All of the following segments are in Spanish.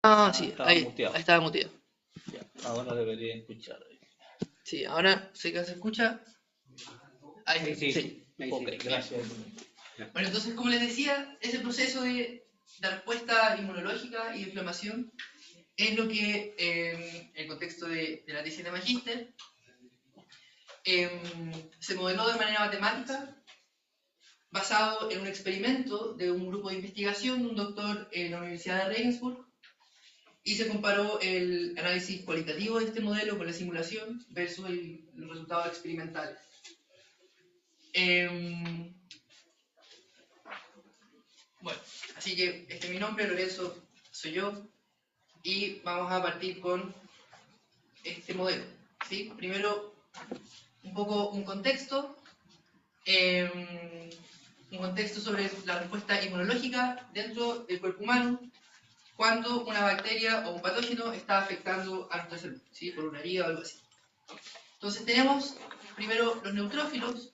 Ah, Ah, sí, estaba ahí muteado. estaba muteado. Ya, ahora debería escuchar. Sí, ahora sé que se escucha. Ahí Ahí, sí. sí. Ok, Bien. gracias. Bueno, entonces, como les decía, ese proceso de respuesta inmunológica y de inflamación es lo que, en el contexto de la tesis de magíster, se modeló de manera matemática basado en un experimento de un grupo de investigación de un doctor en la Universidad de Regensburg, y se comparó el análisis cualitativo de este modelo con la simulación versus los resultados experimentales. Bueno, así que este es mi nombre, Lorenzo soy yo, y vamos a partir con este modelo. ¿Sí? Primero, un poco un contexto sobre la respuesta inmunológica dentro del cuerpo humano cuando una bacteria o un patógeno está afectando a nuestra salud, ¿sí? Por una herida o algo así. Entonces tenemos primero los neutrófilos,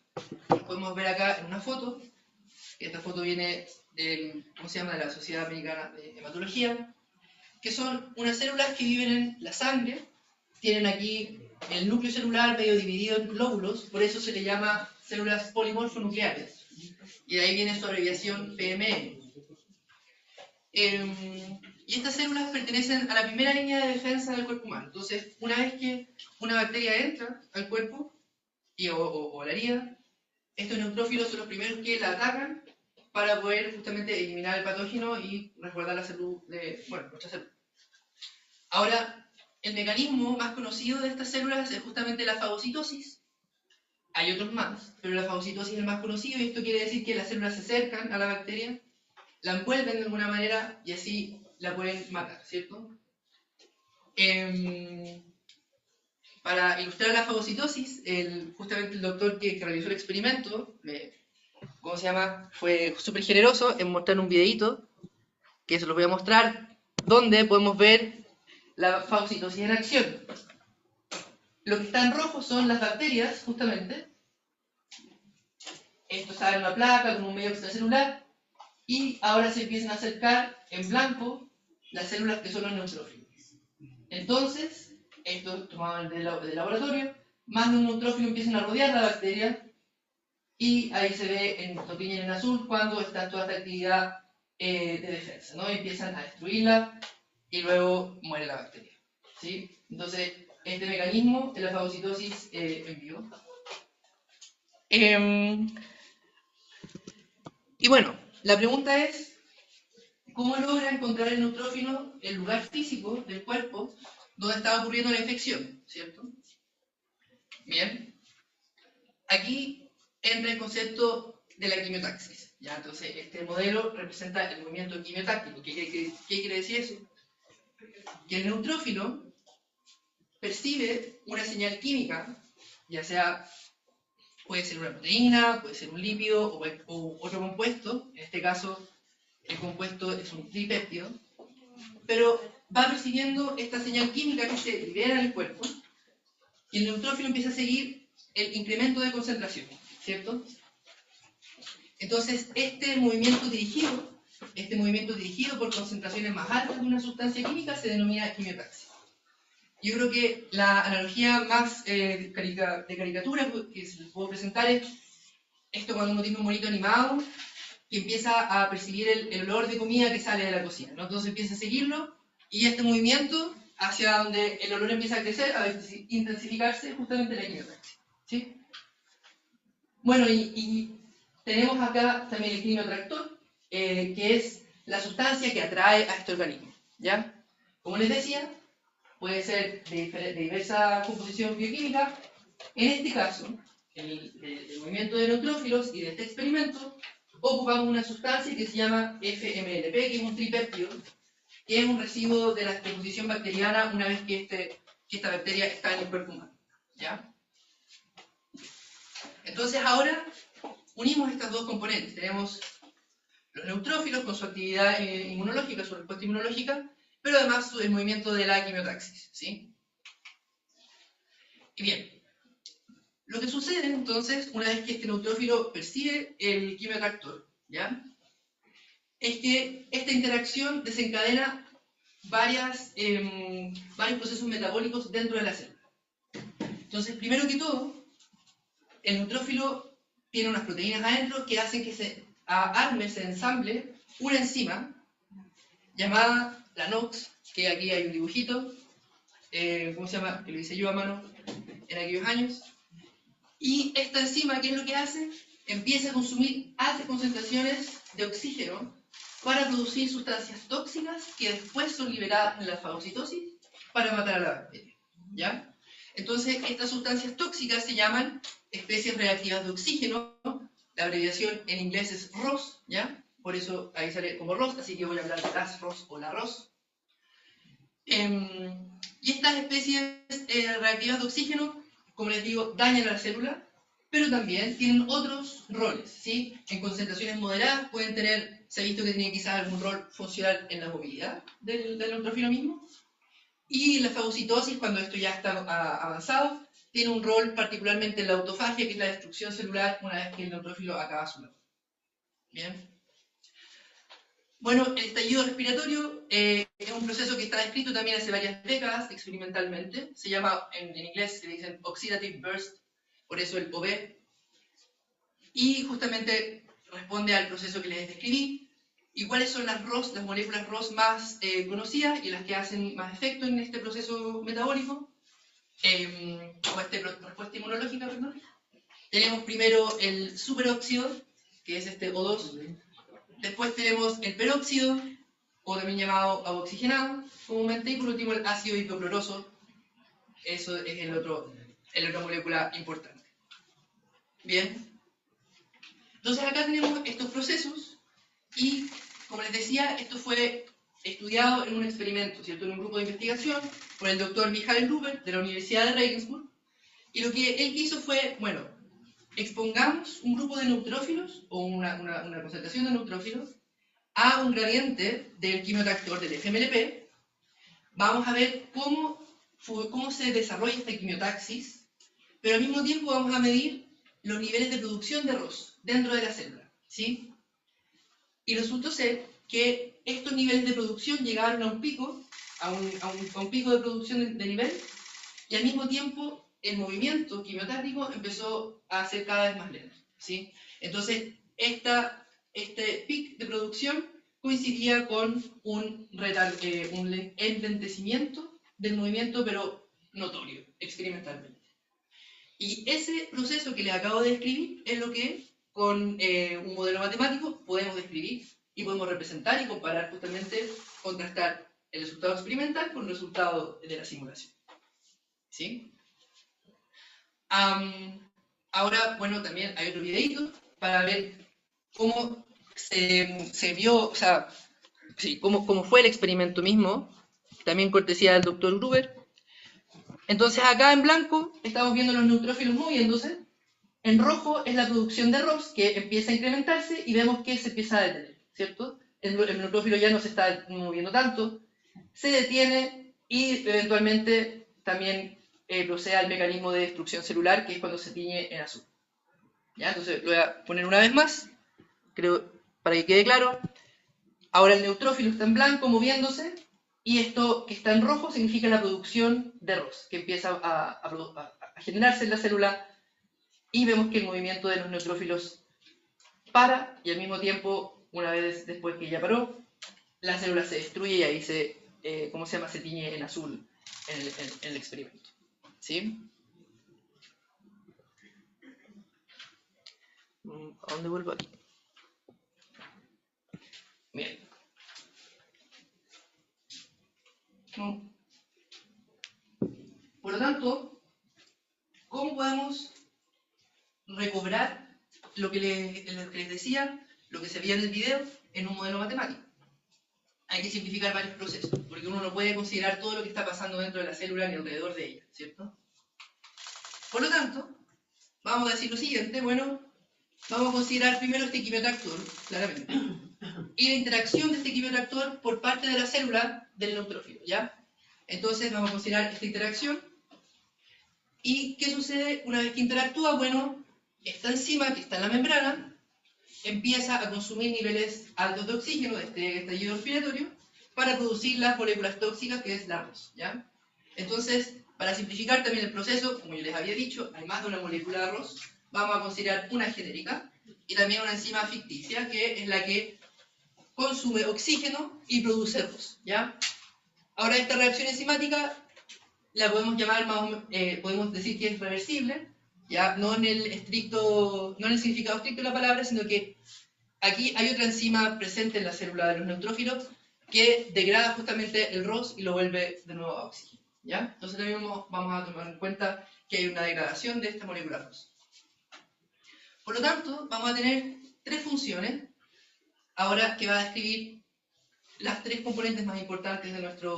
los podemos ver acá en una foto. Esta foto viene del, ¿cómo se llama?, de la Sociedad Americana de Hematología, que son unas células que viven en la sangre, tienen aquí el núcleo celular medio dividido en lóbulos, por eso se le llama células polimorfonucleares, y de ahí viene su abreviación PMN. Y estas células pertenecen a la primera línea de defensa del cuerpo humano. Entonces, una vez que una bacteria entra al cuerpo o la herida, estos neutrófilos son los primeros que la atacan para poder justamente eliminar el patógeno y resguardar la salud de, bueno, nuestra salud. Ahora, el mecanismo más conocido de estas células es justamente la fagocitosis. Hay otros más, pero la fagocitosis es el más conocido, y esto quiere decir que las células se acercan a la bacteria, la envuelven de alguna manera y así la pueden matar, ¿cierto? Para ilustrar la fagocitosis, justamente el doctor que realizó el experimento, ¿cómo se llama?, fue súper generoso en mostrar un videito, que se los voy a mostrar, donde podemos ver la fagocitosis en acción. Lo que está en rojo son las bacterias, justamente. Esto está en una placa con un medio extracelular. Y ahora se empiezan a acercar en blanco las células que son los neutrófilos. Entonces, esto tomado del laboratorio, más de un neutrófilo empiezan a rodear la bacteria, y ahí se ve en toquilla y en azul cuando está toda esta actividad de defensa, ¿no? Empiezan a destruirla y luego muere la bacteria, ¿sí? Entonces, este mecanismo es la fagocitosis en vivo. Y bueno, la pregunta es, ¿cómo logra encontrar el neutrófilo el lugar físico del cuerpo donde está ocurriendo la infección, ¿cierto? Bien, aquí entra el concepto de la quimiotaxis, ¿ya? Entonces, este modelo representa el movimiento quimiotáctico. ¿Qué quiere decir eso? Que el neutrófilo percibe una señal química, ya sea, puede ser una proteína, puede ser un lípido o otro compuesto. En este caso, el compuesto es un tripéptido, pero va percibiendo esta señal química que se libera en el cuerpo, y el neutrófilo empieza a seguir el incremento de concentración, ¿cierto? Entonces, este movimiento dirigido por concentraciones más altas de una sustancia química se denomina quimiotaxis. Yo creo que la analogía más de caricatura que se les puedo presentar es esto: cuando uno tiene un monito animado que empieza a percibir el olor de comida que sale de la cocina, ¿no? Entonces empieza a seguirlo, y este movimiento hacia donde el olor empieza a crecer, a intensificarse, justamente la quimiotaxis, ¿sí? Bueno, y tenemos acá también el quimiotractor, que es la sustancia que atrae a este organismo, ¿ya? Como les decía, puede ser de diversa composición bioquímica. En este caso, el movimiento de neutrófilos y de este experimento, ocupamos una sustancia que se llama FMLP, que es un tripéptido, que es un residuo de la composición bacteriana una vez que esta bacteria está en el cuerpo humano, ¿ya? Entonces ahora unimos estas dos componentes. Tenemos los neutrófilos con su actividad inmunológica, su respuesta inmunológica, pero además el movimiento de la quimiotaxis, ¿sí? Y bien, lo que sucede entonces, una vez que este neutrófilo percibe el quimiotractor, ¿ya?, es que esta interacción desencadena varios procesos metabólicos dentro de la célula. Entonces, primero que todo, el neutrófilo tiene unas proteínas adentro que hacen que se arme, se ensamble una enzima llamada la NOX, que aquí hay un dibujito, ¿cómo se llama? Que lo hice yo a mano en aquellos años. Y esta enzima, ¿qué es lo que hace? Empieza a consumir altas concentraciones de oxígeno para producir sustancias tóxicas que después son liberadas en la fagocitosis para matar a la bacteria, ¿ya? Entonces, estas sustancias tóxicas se llaman especies reactivas de oxígeno. La abreviación en inglés es ROS, ¿ya? Por eso ahí sale como ROS, así que voy a hablar de las ROS o la ROS. Y estas especies reactivas de oxígeno, como les digo, dañan a la célula, pero también tienen otros roles, ¿sí? En concentraciones moderadas pueden tener, se ha visto que tienen quizás algún rol funcional en la movilidad del neutrófilo mismo. Y la fagocitosis, cuando esto ya está avanzado, tiene un rol particularmente en la autofagia, que es la destrucción celular una vez que el neutrófilo acaba su labor. Bien. Bueno, el estallido respiratorio es un proceso que está descrito también hace varias décadas experimentalmente. Se llama, en inglés se le dicen oxidative burst, por eso el OB. Y justamente responde al proceso que les describí. ¿Y cuáles son las ROS, las moléculas ROS más conocidas y las que hacen más efecto en este proceso metabólico? O respuesta inmunológica, perdón. Tenemos primero el superóxido, que es este O2. Después tenemos el peróxido, o también llamado agua oxigenado, comúnmente. Y por último el ácido hipocloroso. Eso es la otra molécula importante. Bien. Entonces acá tenemos estos procesos y, como les decía, esto fue estudiado en un experimento, ¿cierto? En un grupo de investigación por el doctor Michael Gruber de la Universidad de Regensburg. Y lo que él hizo fue, bueno, expongamos un grupo de neutrófilos o una concentración de neutrófilos a un gradiente del quimiotractor del FMLP. Vamos a ver cómo se desarrolla esta quimiotaxis, pero al mismo tiempo vamos a medir los niveles de producción de ROS dentro de la célula, ¿sí? Y resultó ser que estos niveles de producción llegaron a un pico, a un pico de producción de nivel, y al mismo tiempo el movimiento quimiotáctico empezó a ser cada vez más lento, ¿sí? Entonces, este pic de producción coincidía con un enlentecimiento del movimiento, pero notorio, experimentalmente. Y ese proceso que les acabo de describir es lo que con un modelo matemático podemos describir y podemos representar y comparar justamente, contrastar el resultado experimental con el resultado de la simulación. ¿Sí? Ahora, bueno, también hay otro videito para ver cómo se vio, o sea, sí, cómo fue el experimento mismo, también cortesía del doctor Gruber. Entonces acá en blanco estamos viendo los neutrófilos moviéndose, en rojo es la producción de ROS que empieza a incrementarse y vemos que se empieza a detener, ¿cierto? El neutrófilo ya no se está moviendo tanto, se detiene y eventualmente también procede al mecanismo de destrucción celular, que es cuando se tiñe en azul. ¿Ya? Entonces lo voy a poner una vez más, creo, para que quede claro. Ahora el neutrófilo está en blanco moviéndose y esto que está en rojo significa la producción de ROS, que empieza a generarse en la célula, y vemos que el movimiento de los neutrófilos para y al mismo tiempo, una vez después que ya paró, la célula se destruye y ahí se tiñe en azul en el experimento. ¿Sí? ¿A dónde vuelvo aquí? Bien. Por lo tanto, ¿cómo podemos recobrar lo que les decía, lo que se veía en el video, en un modelo matemático? Hay que simplificar varios procesos, porque uno no puede considerar todo lo que está pasando dentro de la célula ni alrededor de ella, ¿cierto? Por lo tanto, vamos a decir lo siguiente, bueno, vamos a considerar primero este quimiotractor, claramente, y la interacción de este quimiotractor por parte de la célula del neutrófilo, ¿ya? Entonces vamos a considerar esta interacción, y ¿qué sucede una vez que interactúa? Bueno, esta enzima que está en la membrana empieza a consumir niveles altos de oxígeno de este estallido respiratorio para producir las moléculas tóxicas, que es la ROS, ¿ya? Entonces, para simplificar también el proceso, como yo les había dicho, hay más de una molécula de ROS, vamos a considerar una genérica y también una enzima ficticia, que es la que consume oxígeno y produce ROS, ¿ya? Ahora, esta reacción enzimática la podemos llamar podemos decir que es reversible, ya no en el significado estricto de la palabra, sino que aquí hay otra enzima presente en la célula de los neutrófilos que degrada justamente el ROS y lo vuelve de nuevo a oxígeno, ¿ya? Entonces también vamos a tomar en cuenta que hay una degradación de esta molécula ROS. Por lo tanto, vamos a tener tres funciones ahora que va a describir las tres componentes más importantes de nuestra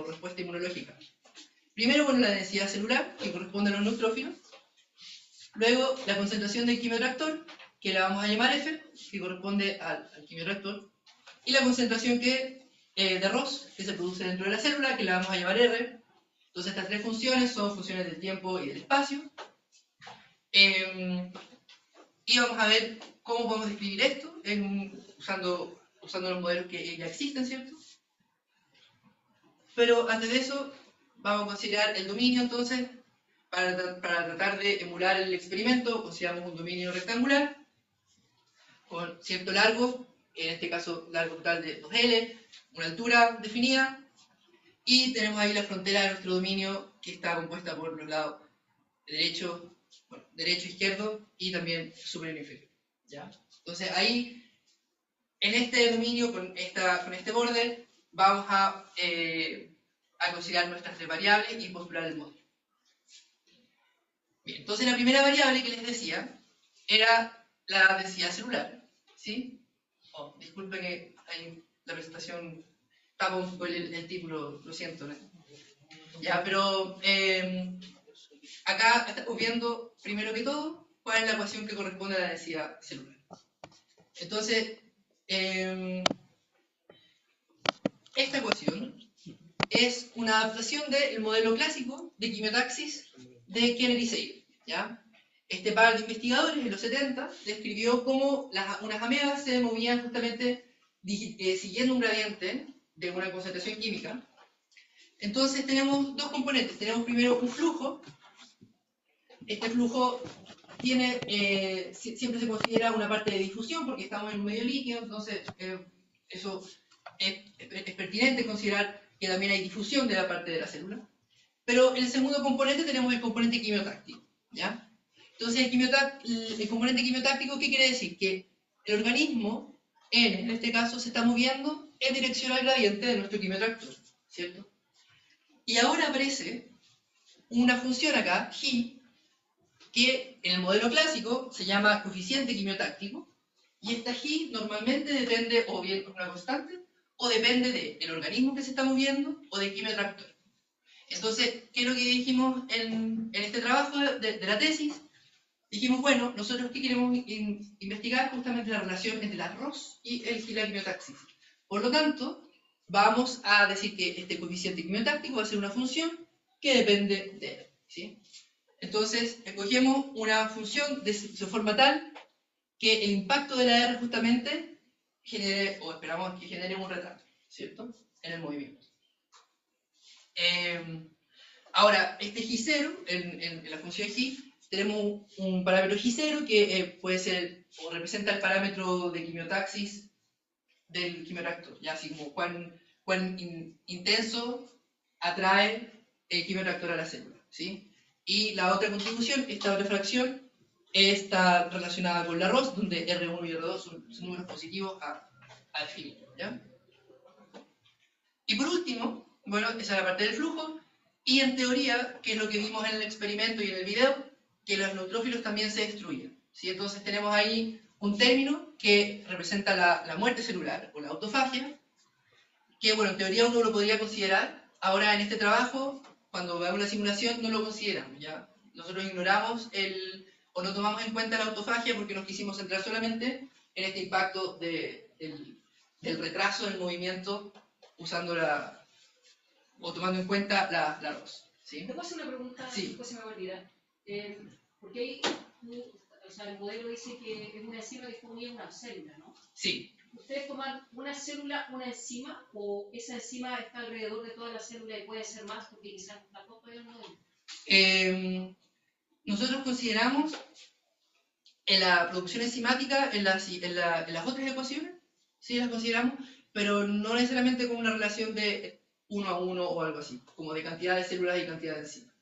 respuesta inmunológica. Primero, bueno, la densidad celular, que corresponde a los neutrófilos. Luego, la concentración del quimiotractor, que la vamos a llamar F, que corresponde al quimiotractor. Y la concentración de ROS, que se produce dentro de la célula, que la vamos a llamar R. Entonces, estas tres funciones son funciones del tiempo y del espacio. Y vamos a ver cómo podemos describir esto usando los modelos que ya existen, ¿cierto? Pero antes de eso, vamos a considerar el dominio, entonces, para tratar de emular el experimento, consideramos un dominio rectangular con cierto largo, en este caso largo total de 2L, una altura definida, y tenemos ahí la frontera de nuestro dominio que está compuesta por los lados derecho, izquierdo y también superior e inferior, ¿ya? Entonces ahí, en este dominio, con este borde, vamos a considerar nuestras tres variables y postular el modelo. Bien, entonces la primera variable que les decía era la densidad celular, ¿sí? Oh, disculpe que la presentación tapa un poco el título, lo siento, ¿no? Ya, pero acá estamos viendo, primero que todo, cuál es la ecuación que corresponde a la densidad celular. Entonces, esta ecuación es una adaptación del modelo clásico de quimiotaxis de Kennedy-Sale, ¿ya? Este par de investigadores en los 70 describió cómo unas amebas se movían justamente siguiendo un gradiente de una concentración química. Entonces tenemos dos componentes. Tenemos primero un flujo. Este flujo siempre se considera una parte de difusión porque estamos en un medio líquido, entonces eso es pertinente considerar que también hay difusión de la parte de la célula. Pero en el segundo componente tenemos el componente quimiotáctico, ¿ya? Entonces el componente quimiotáctico, ¿qué quiere decir? Que el organismo, en este caso, se está moviendo en dirección al gradiente de nuestro quimiotractor, ¿cierto? Y ahora aparece una función acá, G, que en el modelo clásico se llama coeficiente quimiotáctico, y esta G normalmente depende o bien de una constante, o depende del organismo que se está moviendo, o del quimiotractor. Entonces, ¿qué es lo que dijimos en este trabajo de la tesis? Dijimos, bueno, nosotros ¿qué queremos investigar? Justamente la relación entre la ROS y la quimiotaxis. Por lo tanto, vamos a decir que este coeficiente quimiotáctico va a ser una función que depende de él, ¿sí? Entonces, escogemos una función de forma tal que el impacto de la R justamente genere, o esperamos que genere un retardo, ¿cierto? En el movimiento. Ahora, este G0, en la función G, tenemos un parámetro G0 que puede ser, o representa el parámetro de quimiotaxis del quimiotractor, ya así como cuán intenso atrae el quimiotractor a la célula, ¿sí? Y la otra contribución, esta otra fracción, está relacionada con la ROS, donde R1 y R2 son números positivos a definir, ¿ya? Y por último, bueno, esa es la parte del flujo, y en teoría, que es lo que vimos en el experimento y en el video, que los neutrófilos también se destruyen, ¿sí? Entonces tenemos ahí un término que representa la muerte celular, o la autofagia, que bueno, en teoría uno lo podría considerar. Ahora en este trabajo, cuando veamos la simulación, no lo consideramos, ¿ya? Nosotros ignoramos o no tomamos en cuenta la autofagia porque nos quisimos centrar solamente en este impacto del retraso del movimiento usando o tomando en cuenta la ROS, ¿sí? ¿Te puedo hacer una pregunta? Sí. Después se me va a olvidar. Porque ahí, o sea, el modelo dice que es una enzima distribuida en una célula, ¿no? Sí. ¿Ustedes toman una célula, una enzima, o esa enzima está alrededor de toda la célula y puede ser más porque quizás tampoco hay un modelo? Nosotros consideramos en la producción enzimática, en las otras ecuaciones, sí las consideramos, pero no necesariamente con una relación de 1 a 1 o algo así, como de cantidad de células y cantidad de enzimas.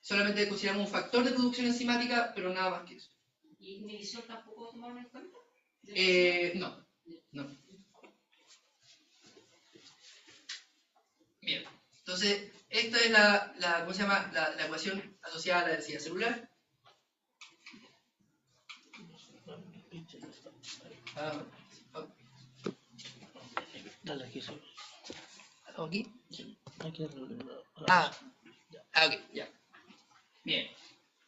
Solamente consideramos un factor de producción enzimática, pero nada más que eso. ¿Y inhibición tampoco tomaron en cuenta? No. Bien, entonces, esta es ¿cómo se llama? La ecuación asociada a la densidad celular. Dale aquí solo. ¿Aquí? Aquí Ok, ya. Bien.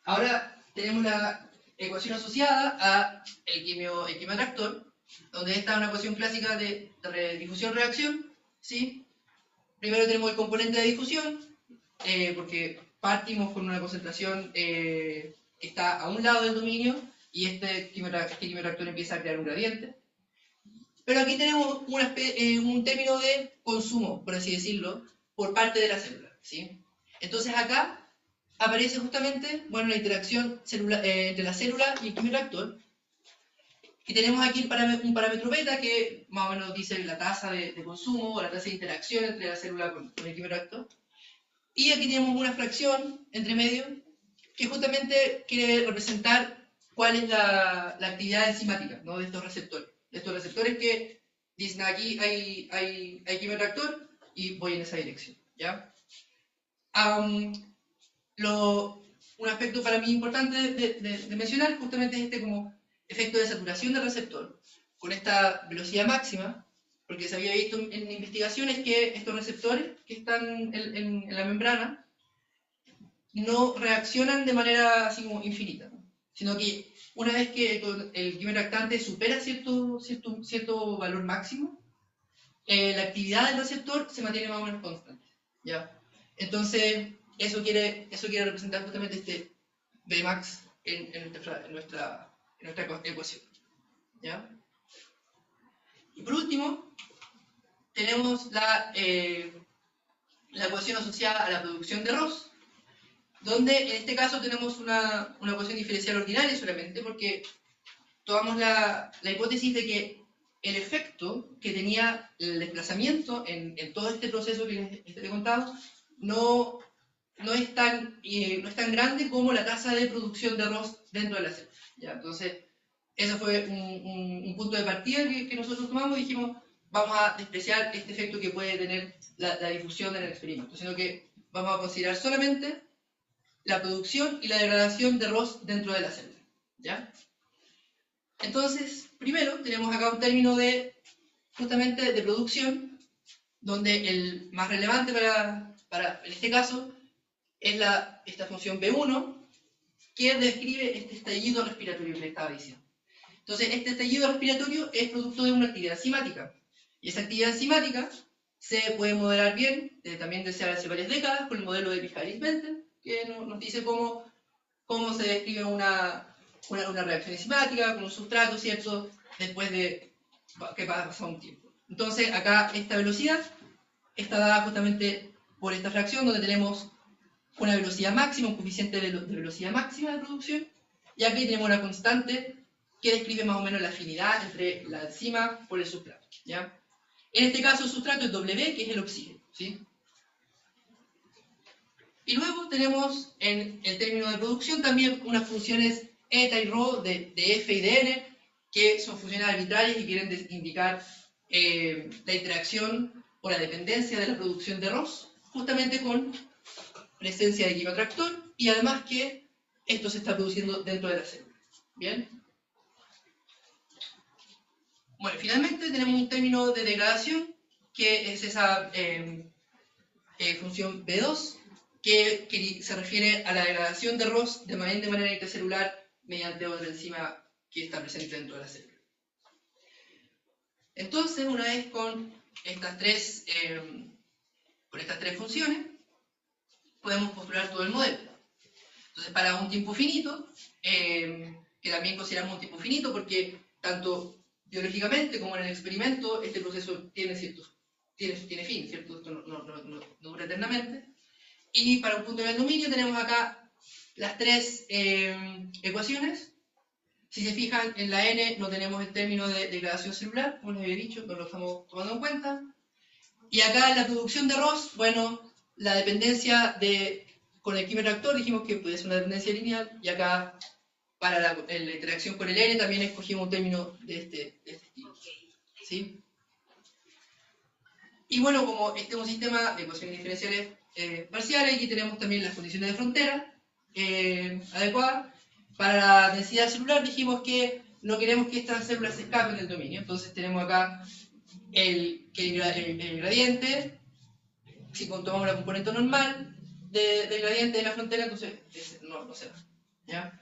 Ahora tenemos la ecuación asociada a el quimiotractor, donde esta es una ecuación clásica de difusión-reacción, ¿sí? Primero tenemos el componente de difusión, porque partimos con una concentración que está a un lado del dominio, y este quimiotractor empieza a crear un gradiente. Pero aquí tenemos un término de consumo, por así decirlo, por parte de la célula, ¿sí? Entonces acá aparece justamente, bueno, la interacción entre la célula y el quimiotractor. Y tenemos aquí un parámetro beta que más o menos dice la tasa de consumo o la tasa de interacción entre la célula con el quimiotractor. Y aquí tenemos una fracción entre medio que justamente quiere representar cuál es la actividad enzimática, ¿no?, de estos receptores. De estos receptores que dicen aquí hay quimiotractor y voy en esa dirección, ¿ya? Un aspecto para mí importante de mencionar justamente es este como efecto de saturación del receptor con esta velocidad máxima, porque se había visto en investigaciones que estos receptores que están en la membrana no reaccionan de manera así como infinita, ¿no?, sino que una vez que el quimioreactante supera cierto valor máximo, la actividad del receptor se mantiene más o menos constante, ¿ya? Entonces, eso quiere representar justamente este Vmax en nuestra ecuación, ¿ya? Y por último, tenemos la ecuación asociada a la producción de Ross, donde en este caso tenemos una ecuación diferencial ordinaria solamente, porque tomamos la hipótesis de que el efecto que tenía el desplazamiento en todo este proceso que les he contado no es tan grande como la tasa de producción de Ross dentro de la célula, ¿ya? Entonces, eso fue un punto de partida que nosotros tomamos y dijimos, vamos a despreciar este efecto que puede tener la difusión en el experimento, sino que vamos a considerar solamente la producción y la degradación de Ross dentro de la célula, ¿ya? Entonces, primero tenemos acá un término justamente de producción, donde el más relevante en este caso es esta función B1, que describe este estallido respiratorio que le estaba diciendo. Entonces, este estallido respiratorio es producto de una actividad enzimática, y esa actividad enzimática se puede modelar bien, también desde hace varias décadas, con el modelo de Michaelis-Menten, que nos dice cómo se describe una reacción enzimática con un sustrato, ¿cierto?, después de que pasa un tiempo. Entonces, acá esta velocidad está dada justamente por esta fracción, donde tenemos una velocidad máxima, un coeficiente de velocidad máxima de producción, y aquí tenemos una constante que describe más o menos la afinidad entre la enzima por el sustrato, ¿ya? En este caso el sustrato es W, que es el oxígeno, ¿sí? Y luego tenemos en el término de producción también unas funciones eta y rho de f y de n, que son funciones arbitrarias y quieren indicar la interacción o la dependencia de la producción de Ross, justamente con presencia de quimiotractor, y además que esto se está produciendo dentro de la célula. ¿Bien? Bueno, finalmente tenemos un término de degradación, que es esa función B2, que se refiere a la degradación de Ross de manera intracelular mediante otra enzima que está presente dentro de la célula. Entonces, una vez con estas tres funciones, podemos postular todo el modelo. Entonces, para un tiempo finito, que también consideramos un tiempo finito porque tanto biológicamente, como en el experimento, este proceso tiene fin, ¿cierto? Esto no dura eternamente. Y para un punto en el dominio tenemos acá las tres ecuaciones. Si se fijan, en la n no tenemos el término de degradación celular, como les había dicho, no lo estamos tomando en cuenta. Y acá en la producción de Ross, bueno, la dependencia con el quimioreactor dijimos que puede ser una dependencia lineal, y acá para la interacción con el n también escogimos un término de este estilo. ¿Sí? Y bueno, como este es un sistema de ecuaciones diferenciales parciales, aquí tenemos también las condiciones de frontera adecuadas. Para la densidad celular dijimos que no queremos que estas células se escapen del dominio, entonces tenemos acá el gradiente. Si tomamos la componente normal del gradiente de la frontera, entonces no se va. ¿Ya?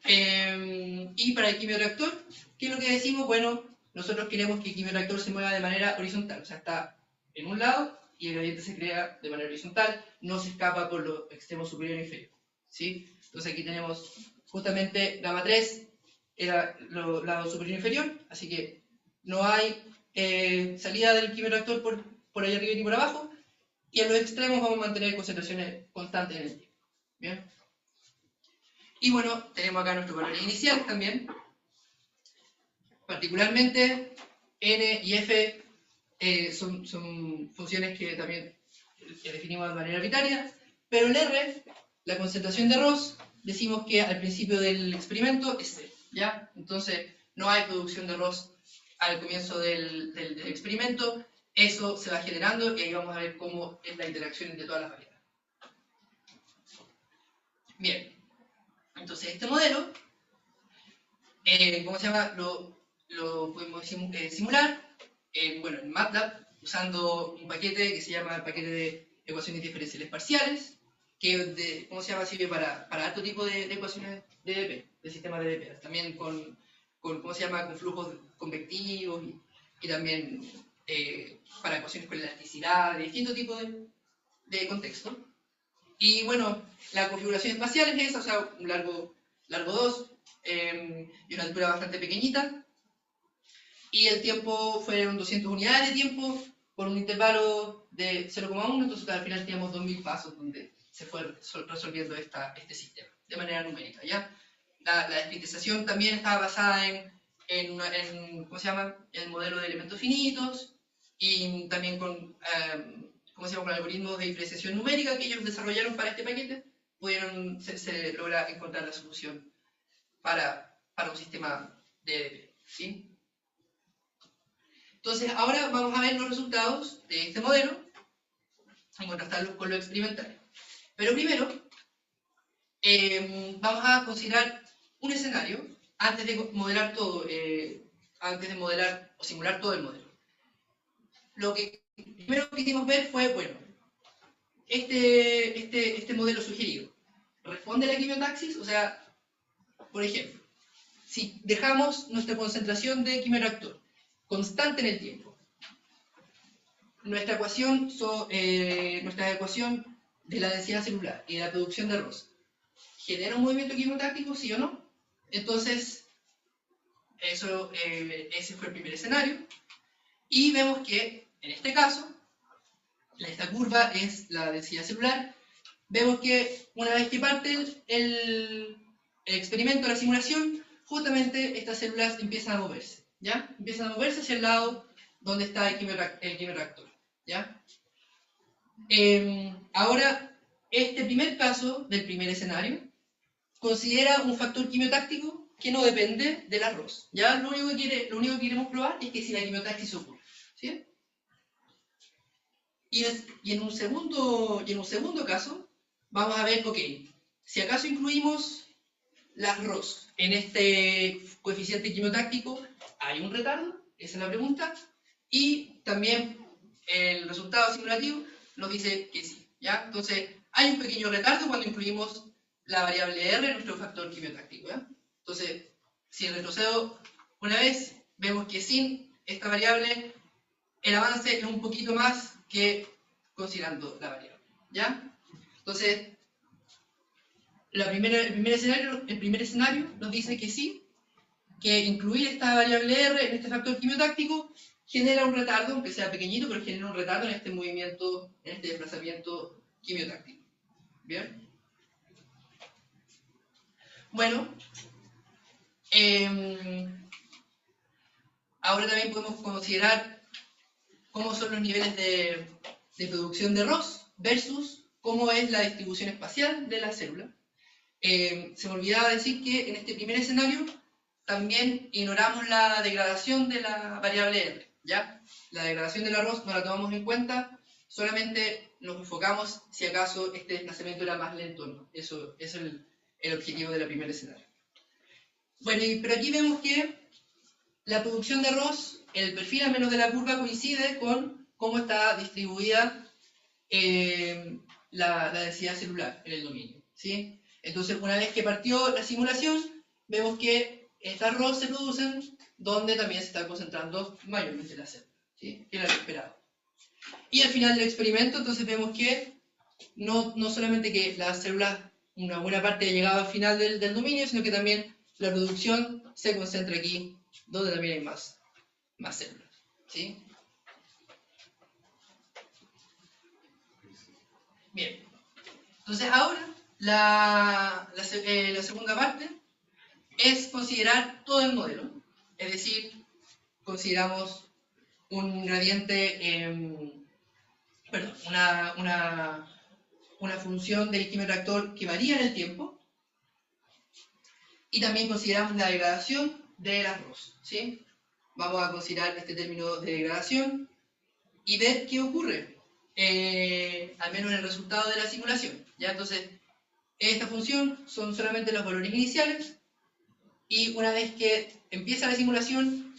Y para el quimioreactor, ¿qué es lo que decimos? Bueno, nosotros queremos que el quimioreactor se mueva de manera horizontal, o sea, está en un lado y el gradiente se crea de manera horizontal, no se escapa por los extremos superior e inferior. ¿Sí? Entonces aquí tenemos justamente gamma 3 era el lado superior e inferior, así que no hay salida del quimioreactor por allá arriba ni por abajo, y en los extremos vamos a mantener concentraciones constantes en el tiempo. ¿Bien? Y bueno, tenemos acá nuestro valor inicial también. Particularmente, n y f son funciones que también definimos de manera arbitraria, pero el r, la concentración de Ross, decimos que al principio del experimento es 0, ¿ya? Entonces, no hay producción de Ross al comienzo del experimento, eso se va generando y ahí vamos a ver cómo es la interacción entre todas las variables. Bien, entonces este modelo, ¿cómo se llama? Lo pudimos simular bueno, en MATLAB, usando un paquete que se llama el paquete de ecuaciones diferenciales parciales, que ¿cómo se llama? Sirve para alto tipo de ecuaciones de DDP, de sistemas de DDP, también con ¿cómo se llama? Con flujos convectivos y también para ecuaciones con elasticidad, de distintos tipos de contexto. Y bueno, la configuración espacial es esa, o sea, un largo 2 y una altura bastante pequeñita. Y el tiempo fueron 200 unidades de tiempo por un intervalo de 0,1, entonces al final teníamos 2000 pasos donde se fue resolviendo este sistema de manera numérica, ¿ya? La discretización también estaba basada en ¿cómo se llama? El modelo de elementos finitos y también con, ¿cómo se llama? Con algoritmos de diferenciación numérica que ellos desarrollaron para este paquete, se logra encontrar la solución para un sistema de EDP, ¿sí? Entonces, ahora vamos a ver los resultados de este modelo y contrastarlos con lo experimental. Pero primero, vamos a considerar un escenario antes de modelar todo, antes de modelar o simular todo el modelo. Lo que primero que quisimos ver fue, bueno, este modelo sugerido responde a la quimiotaxis, o sea, por ejemplo, si dejamos nuestra concentración de quimioreactor constante en el tiempo, nuestra ecuación de la densidad celular y de la producción de Ross genera un movimiento quimiotáctico, ¿sí o no? Entonces, ese fue el primer escenario. Y vemos que, en este caso, esta curva es la densidad celular. Vemos que una vez que parte el experimento, la simulación, justamente estas células empiezan a moverse, ¿ya? Empiezan a moverse hacia el lado donde está el quimioreactor, ¿ya? Ahora, este primer caso del primer escenario considera un factor quimiotáctico que no depende del arroz, ¿ya? Lo único que queremos probar es que si la quimiotaxis ocurre, ¿sí? Y en un segundo caso, vamos a ver, ok, si acaso incluimos las ROS en este coeficiente quimiotáctico, ¿hay un retardo? Esa es la pregunta. Y también el resultado simulativo nos dice que sí, ¿ya? Entonces, hay un pequeño retardo cuando incluimos la variable R en nuestro factor quimiotáctico, ¿ya? Entonces, si retrocedo una vez, vemos que sin esta variable, el avance es un poquito más que considerando la variable, ¿ya? Entonces, el primer escenario nos dice que sí, que incluir esta variable R en este factor quimiotáctico genera un retardo, aunque sea pequeñito, pero genera un retardo en este movimiento, en este desplazamiento quimiotáctico. ¿Bien? Bueno, ahora también podemos considerar cómo son los niveles de producción de ROS versus cómo es la distribución espacial de la célula. Se me olvidaba decir que en este primer escenario también ignoramos la degradación de la variable R, ¿ya? La degradación del ROS no la tomamos en cuenta, solamente nos enfocamos si acaso este desplazamiento era más lento o no. Eso es el objetivo del primer escenario. Bueno, pero aquí vemos que la producción de ROS, el perfil al menos de la curva coincide con cómo está distribuida la densidad celular en el dominio, ¿sí? Entonces, una vez que partió la simulación, vemos que estas ROS se producen donde también se está concentrando mayormente la célula, ¿sí? Que era lo esperado. Y al final del experimento, entonces vemos que no solamente que las células, una buena parte ha llegado al final del dominio, sino que también la producción se concentra aquí, donde también hay más células, ¿sí? Bien. Entonces ahora, la segunda parte es considerar todo el modelo. Es decir, consideramos un gradiente, perdón, una función del quimioreactor que varía en el tiempo. Y también consideramos la degradación de las ROS, ¿sí? Vamos a considerar este término de degradación y ver qué ocurre, al menos en el resultado de la simulación, ¿ya? Entonces, esta función son solamente los valores iniciales y una vez que empieza la simulación,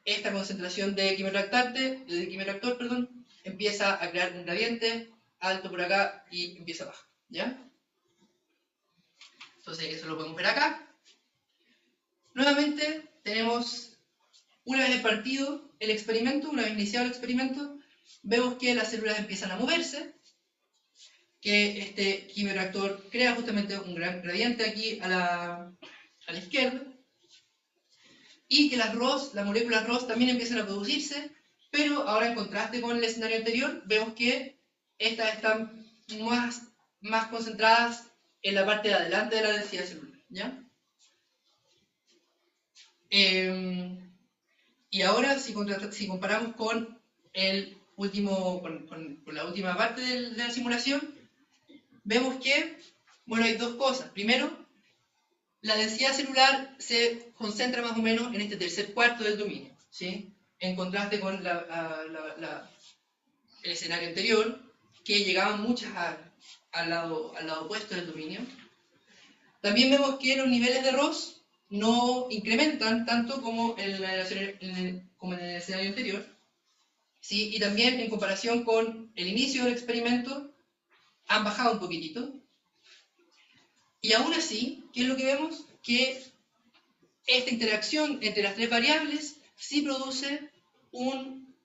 esta concentración de quimioreactor, empieza a crear un gradiente alto por acá y empieza bajo, ¿ya? Entonces, eso lo podemos ver acá. Nuevamente, tenemos, una vez partido el experimento, una vez iniciado el experimento, vemos que las células empiezan a moverse, que este quimioreactor crea justamente un gran gradiente aquí a la izquierda, y que las moléculas ROS también empiezan a producirse, pero ahora en contraste con el escenario anterior, vemos que estas están más concentradas en la parte de adelante de la densidad celular, ¿ya? Y ahora, si comparamos con con la última parte de la simulación, vemos que, bueno, hay dos cosas. Primero, la densidad celular se concentra más o menos en este tercer cuarto del dominio, ¿sí? En contraste con el escenario anterior, que llegaban muchas al lado opuesto del dominio. También vemos que los niveles de ROS no incrementan tanto como en el escenario anterior, ¿sí? Y también en comparación con el inicio del experimento han bajado un poquitito. Y aún así, ¿qué es lo que vemos? Que esta interacción entre las tres variables sí produce un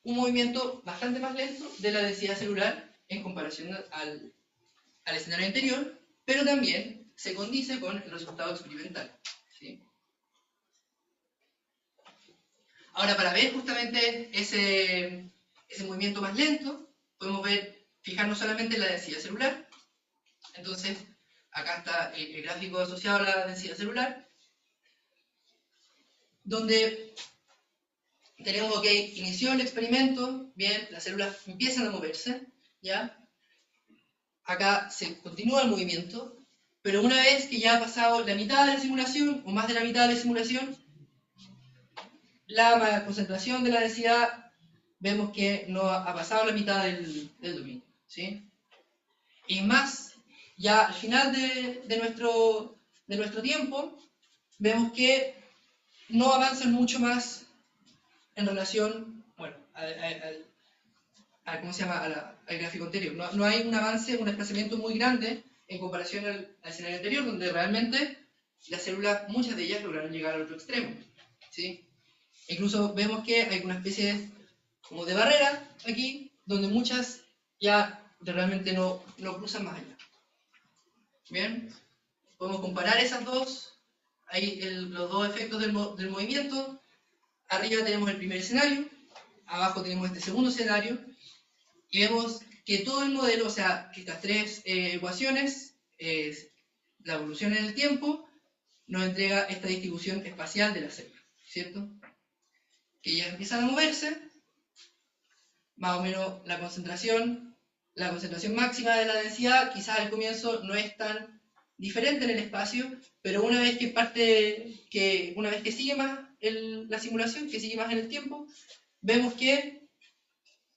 movimiento bastante más lento de la densidad celular en comparación al escenario anterior, pero también se condice con el resultado experimental, ¿sí? Ahora, para ver justamente ese movimiento más lento, podemos fijarnos solamente en la densidad celular. Entonces, acá está el gráfico asociado a la densidad celular, donde tenemos que inició el experimento, bien, las células empiezan a moverse, ¿ya? Acá se continúa el movimiento, pero una vez que ya ha pasado la mitad de la simulación, o más de la mitad de la simulación, la concentración de la densidad, vemos que no ha pasado la mitad del dominio, ¿sí? Y más, ya al final de nuestro tiempo, vemos que no avanzan mucho más en relación, bueno, ¿cómo se llama? Al gráfico anterior. No hay un avance, un desplazamiento muy grande en comparación al escenario anterior, donde realmente las células, muchas de ellas lograron llegar al otro extremo, ¿sí? Incluso vemos que hay una especie como de barrera aquí, donde muchas ya realmente no cruzan más allá. Bien, podemos comparar esas dos hay los dos efectos del movimiento. Arriba tenemos el primer escenario, abajo tenemos este segundo escenario, y vemos que todo el modelo, o sea, que estas tres ecuaciones, la evolución en el tiempo, nos entrega esta distribución espacial de la célula, ¿cierto? Que ya empiezan a moverse, más o menos la concentración máxima de la densidad, quizás al comienzo no es tan diferente en el espacio, pero una vez que sigue más la simulación, que sigue más en el tiempo, vemos que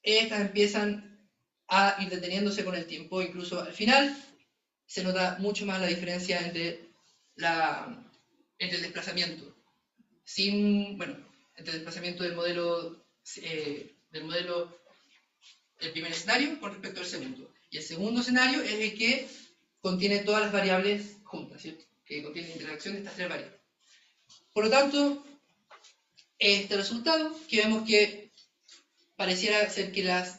estas empiezan a ir deteniéndose con el tiempo, incluso al final se nota mucho más la diferencia entre el desplazamiento entre el desplazamiento del modelo del primer escenario con respecto al segundo. Y el segundo escenario es el que contiene todas las variables juntas, ¿cierto? Que contiene la interacción de estas tres variables. Por lo tanto, este resultado, que vemos que pareciera ser que las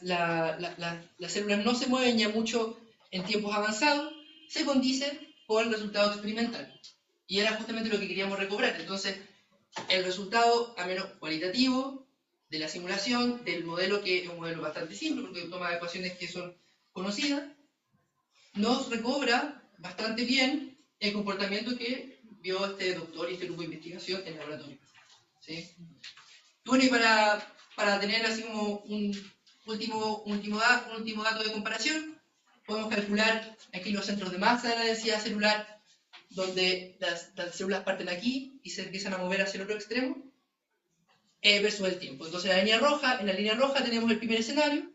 células no se mueven ya mucho en tiempos avanzados, se condice con el resultado experimental. Y era justamente lo que queríamos recobrar. Entonces, el resultado, al menos cualitativo, de la simulación, del modelo, que es un modelo bastante simple, porque toma ecuaciones que son conocidas, nos recobra bastante bien el comportamiento que vio este doctor y este grupo de investigación en el laboratorio. ¿Sí? Bueno, y para tener así como un último dato de comparación, podemos calcular aquí los centros de masa de la densidad celular, donde las células parten aquí y se empiezan a mover hacia el otro extremo, versus el tiempo. Entonces en la línea roja tenemos el primer escenario,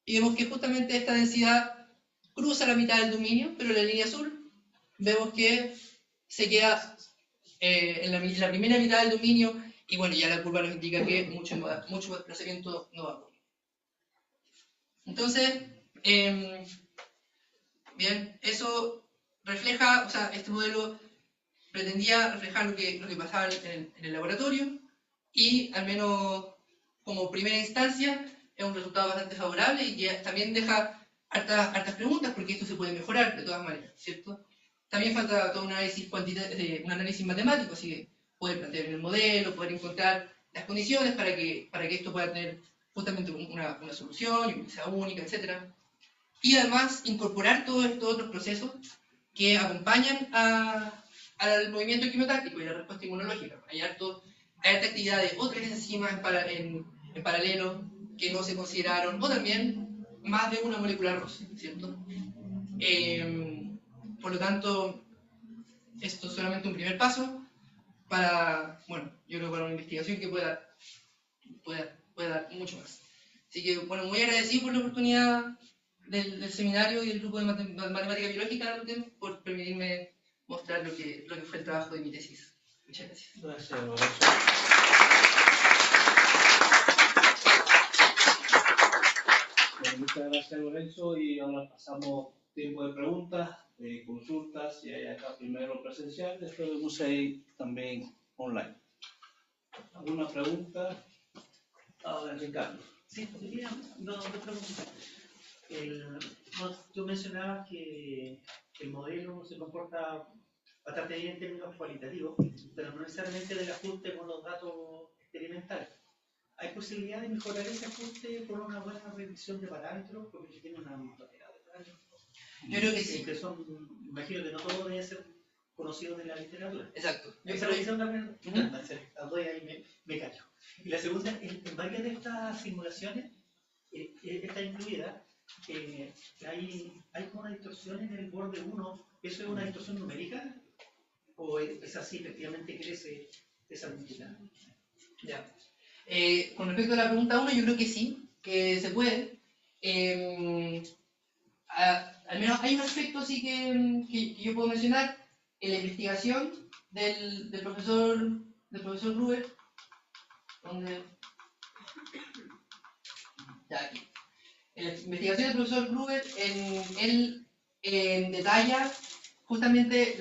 y vemos que justamente esta densidad cruza la mitad del dominio, pero en la línea azul vemos que se queda en la primera mitad del dominio, y bueno, ya la curva nos indica que mucho desplazamiento no va a ocurrir. Entonces, bien, eso refleja, o sea, este modelo pretendía reflejar lo que pasaba en el laboratorio, y al menos como primera instancia es un resultado bastante favorable, y que también deja hartas preguntas, porque esto se puede mejorar de todas maneras, ¿cierto? También falta todo un análisis matemático, así que poder plantear el modelo, poder encontrar las condiciones para que esto pueda tener justamente una solución, y que sea única, etc. Y además incorporar todos estos otros procesos que acompañan al movimiento quimiotáctico y la respuesta inmunológica. Hay harta actividad de otras enzimas en paralelo que no se consideraron, o también más de una molécula rosa, ¿cierto? Por lo tanto, esto es solamente un primer paso para, bueno, yo creo para una investigación que pueda dar mucho más. Así que, bueno, muy agradecido por la oportunidad del seminario y del grupo de matemática biológica por permitirme mostrar lo que fue el trabajo de mi tesis. Muchas gracias. Gracias, Lorenzo. Bueno, muchas gracias, Lorenzo, y ahora pasamos tiempo de preguntas, de consultas, si hay acá primero presencial, después de UCI también online. ¿Alguna pregunta? Ahora, Ricardo. Sí, quería dos preguntas. Tú mencionabas que el modelo se comporta bastante bien en términos cualitativos, pero no necesariamente del ajuste con los datos experimentales. ¿Hay posibilidad de mejorar ese ajuste por una buena revisión de parámetros? Porque tiene una tonelada de parámetros. Yo creo que sí. Que son, imagino que no todos deben ser conocidos de la literatura. Exacto. Esa es la primera. Las doy ahí, me callo. Y la segunda, en varias de estas simulaciones, está incluida, hay como una distorsión en el borde 1. ¿Eso es una distorsión numérica? ¿O es así, efectivamente crece esa multiplicidad? Ya. Con respecto a la pregunta 1, yo creo que sí, que se puede. Al menos hay un aspecto sí que yo puedo mencionar en la investigación del profesor Gruber, donde ya aquí. En la investigación del profesor Gruber, él detalla justamente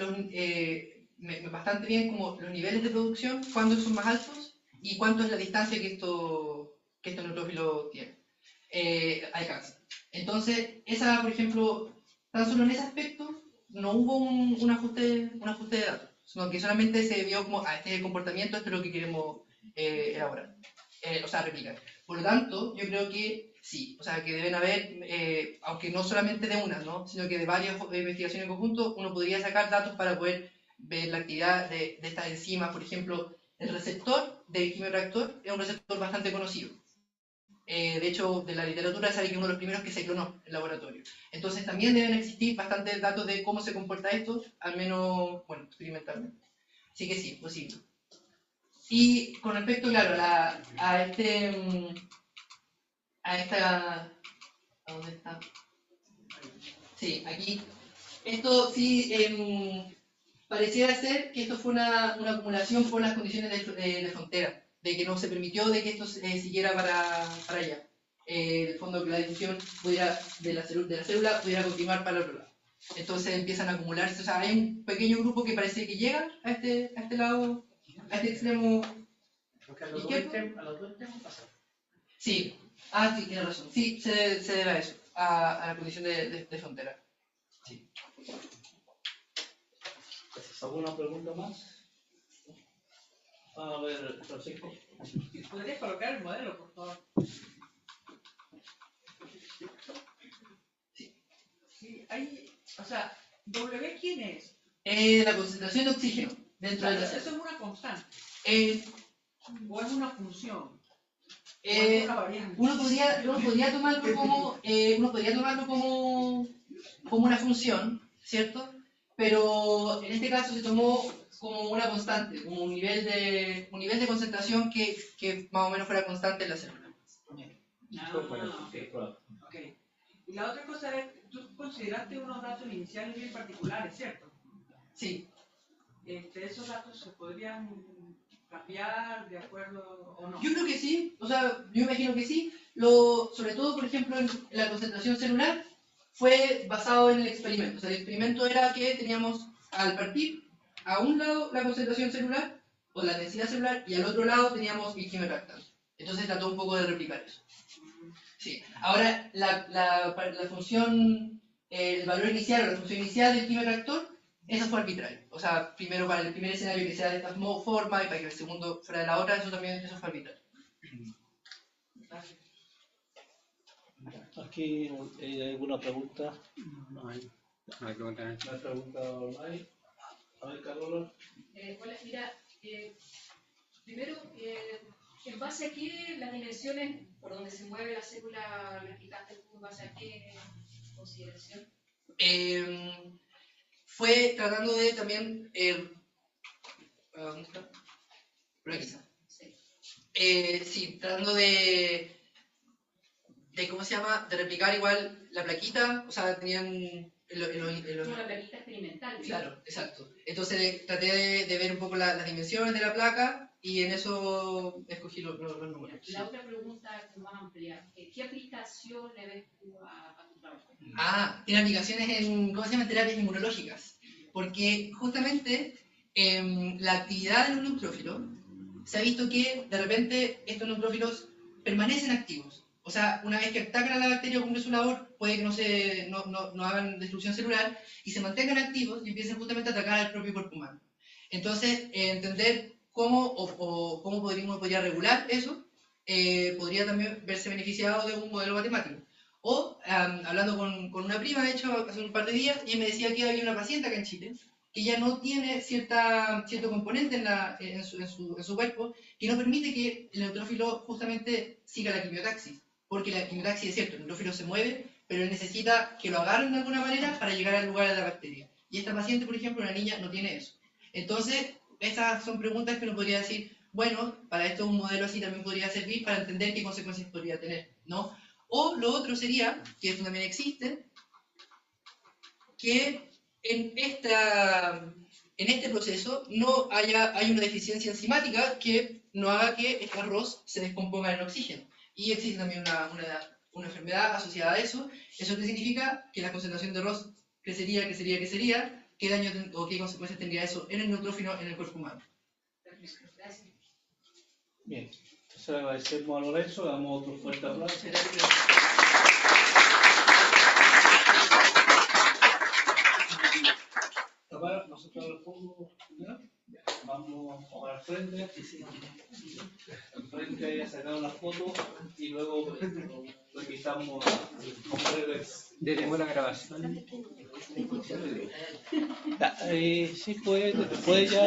bastante bien como los niveles de producción, cuándo son más altos y cuánto es la distancia que este neutrófilo tiene, alcanza. Entonces, por ejemplo, tan solo en ese aspecto no hubo un ajuste de datos. sino que solamente se vio como a este comportamiento, esto es lo que queremos elaborar, o sea, replicar. Por lo tanto, yo creo que sí, o sea, que deben haber, aunque no solamente de una, ¿no? Sino que de varias investigaciones en conjunto, uno podría sacar datos para poder ver la actividad de estas enzimas. Por ejemplo, el receptor del quimioreactor es un receptor bastante conocido. De hecho, de la literatura sabe que es uno de los primeros que se clonó en laboratorio. Entonces también deben existir bastantes datos de cómo se comporta esto, al menos, bueno, experimentalmente. Así que sí, posible. Y con respecto, claro, ¿a dónde está? Sí, aquí. Esto sí, pareciera ser que esto fue una acumulación por las condiciones de frontera, de que no se permitió de que esto siguiera para allá. El fondo que la difusión de la célula pudiera continuar para el otro lado. Entonces empiezan a acumularse, o sea, hay un pequeño grupo que parece que llega a este lado, a este extremo. Porque a los dos extremos pasa. Sí, sí, tiene razón. Sí, se debe a eso, a la condición de frontera. Sí. ¿Alguna pregunta más? A ver, Francisco. ¿Podrías colocar el modelo, por favor? Sí, hay, o sea, W, ¿quién es? La concentración de oxígeno dentro de la Eso célula. es una constante. ¿O es una función? ¿O Eh, es una variable? uno podría tomarlo como una función, ¿cierto? Pero en este caso se tomó como una constante, como un nivel de concentración que más o menos fuera constante en la célula. Ok. Y la otra cosa es, tú consideraste unos datos iniciales bien particulares, ¿cierto? Sí. ¿Esos datos se podrían cambiar de acuerdo o no? Yo creo que sí, o sea, yo imagino que sí. Sobre todo, por ejemplo, en la concentración celular, fue basado en el experimento. O sea, el experimento era que teníamos, al partir, a un lado la concentración celular, o la densidad celular, y al otro lado teníamos el quimioreactante. Entonces trató un poco de replicar eso. Sí. Ahora, la función, el valor inicial o la función inicial del quimioreactor, eso fue arbitrario. O sea, primero para el primer escenario que sea de esta forma y para que el segundo fuera de la otra, eso fue arbitrario. ¿Aquí hay alguna pregunta? No hay pregunta. ¿No hay pregunta online? A ver, Carola. Hola, mira, primero, ¿en base a qué las dimensiones por donde se mueve la célula lo explicaste tú? ¿En base a qué consideración? Fue tratando de también... ¿dónde está? Por aquí está. Sí, tratando de ¿cómo se llama? De replicar igual la plaquita, o sea, tenían... Una plaquita experimental. Claro, exacto. Entonces traté de ver un poco las dimensiones de la placa y en eso escogí los números. La otra pregunta es más amplia. ¿Qué aplicación le ves tú a tu trabajo? Tiene aplicaciones en, ¿cómo se llama? Terapias inmunológicas. Porque justamente la actividad de los neutrófilos, se ha visto que de repente estos neutrófilos permanecen activos. O sea, una vez que atacan a la bacteria o cumple su labor, puede que no hagan destrucción celular y se mantengan activos y empiecen justamente a atacar al propio cuerpo humano. Entonces, entender cómo uno podría regular eso, podría también verse beneficiado de un modelo matemático. O, hablando con una prima, de hecho, hace un par de días, y me decía que había una paciente acá en Chile que ya no tiene cierto componente en su cuerpo que no permite que el neutrófilo justamente siga la quimiotaxis. Porque la quimiotaxis es cierto, el neutrófilo se mueve, pero él necesita que lo agarren de alguna manera para llegar al lugar de la bacteria. Y esta paciente, por ejemplo, una niña, no tiene eso. Entonces, esas son preguntas que uno podría decir, bueno, para esto un modelo así también podría servir para entender qué consecuencias podría tener, ¿no? O lo otro sería, que esto también existe, que en este proceso hay una deficiencia enzimática que no haga que este arroz se descomponga en el oxígeno. Y existe también una enfermedad asociada a eso. ¿Eso qué significa? Que la concentración de arroz crecería. ¿Qué daño o qué consecuencias tendría eso en el neutrófilo en el cuerpo humano? Gracias. Bien, entonces agradecemos a Lorenzo, damos otro fuerte aplauso. Nosotros lo pongo, ¿no? vamos al frente. Al frente ya sacaron la foto y luego lo invitamos a un breve. Detengo la grabación. Sí, puede ya.